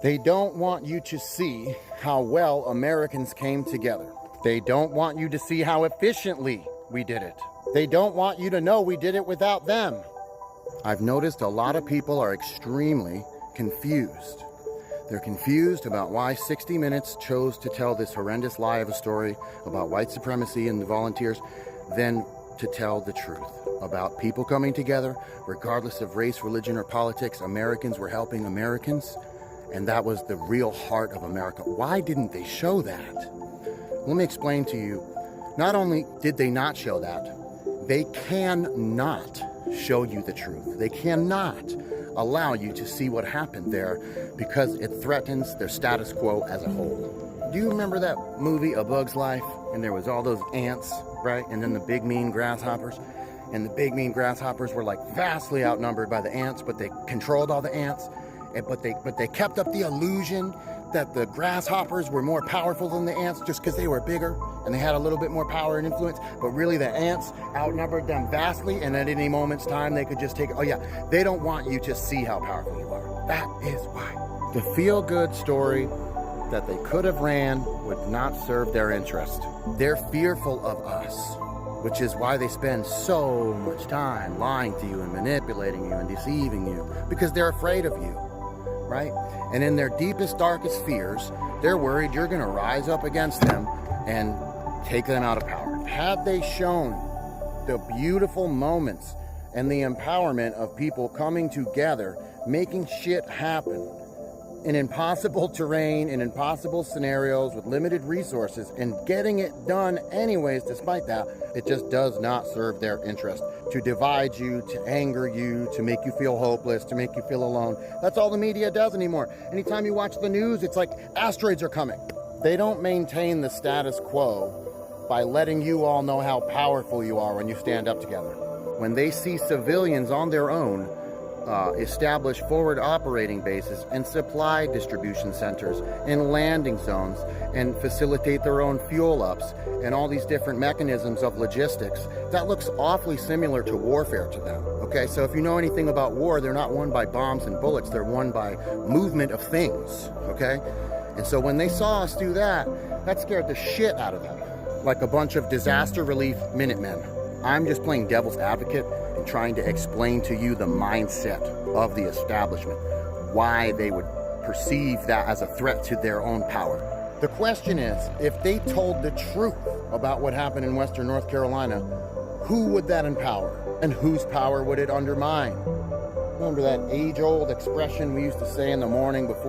They don't want you to see how well Americans came together. They don't want you to see how efficiently we did it. They don't want you to know we did it without them. I've noticed a lot of people are extremely confused. They're confused about why 60 Minutes chose to tell this horrendous lie of a story about white supremacy and the volunteers, than to tell the truth about people coming together, regardless of race, religion, or politics. Americans were helping Americans, and that was the real heart of America. Why didn't they show that? Let me explain to you. Not only did they not show that, they cannot show you the truth. They cannot allow you to see what happened there because it threatens their status quo as a whole. Do you remember that movie, A Bug's Life? And there was all those ants, right? And then the big mean grasshoppers. And the big mean grasshoppers were like vastly outnumbered by the ants, but they controlled all the ants. But they kept up the illusion that the grasshoppers were more powerful than the ants just because they were bigger and they had a little bit more power and influence. But really the ants outnumbered them vastly, and at any moment's time they could just take it. Oh yeah, they don't want you to see how powerful you are. That is why. The feel-good story that they could have ran would not serve their interest. They're fearful of us, which is why they spend so much time lying to you and manipulating you and deceiving you, because they're afraid of you, right? And in their deepest, darkest fears, they're worried you're going to rise up against them and take them out of power. Had they shown the beautiful moments and the empowerment of people coming together, making shit happen in impossible terrain, in impossible scenarios, with limited resources, and getting it done anyways despite that, it just does not serve their interest. To divide you, to anger you, to make you feel hopeless, to make you feel alone. That's all the media does anymore. Anytime you watch the news, it's like asteroids are coming. They don't maintain the status quo by letting you all know how powerful you are when you stand up together. When they see civilians on their own establish forward operating bases and supply distribution centers and landing zones and facilitate their own fuel ups and all these different mechanisms of logistics, that looks awfully similar to warfare to them. Okay, so if you know anything about war, they're not won by bombs and bullets, they're won by movement of things. Okay, and so when they saw us do that, that scared the shit out of them, like a bunch of disaster relief Minutemen. I'm just playing devil's advocate and trying to explain to you the mindset of the establishment, why they would perceive that as a threat to their own power. The question is, if they told the truth about what happened in Western North Carolina, who would that empower and whose power would it undermine? Remember that age-old expression we used to say in the morning before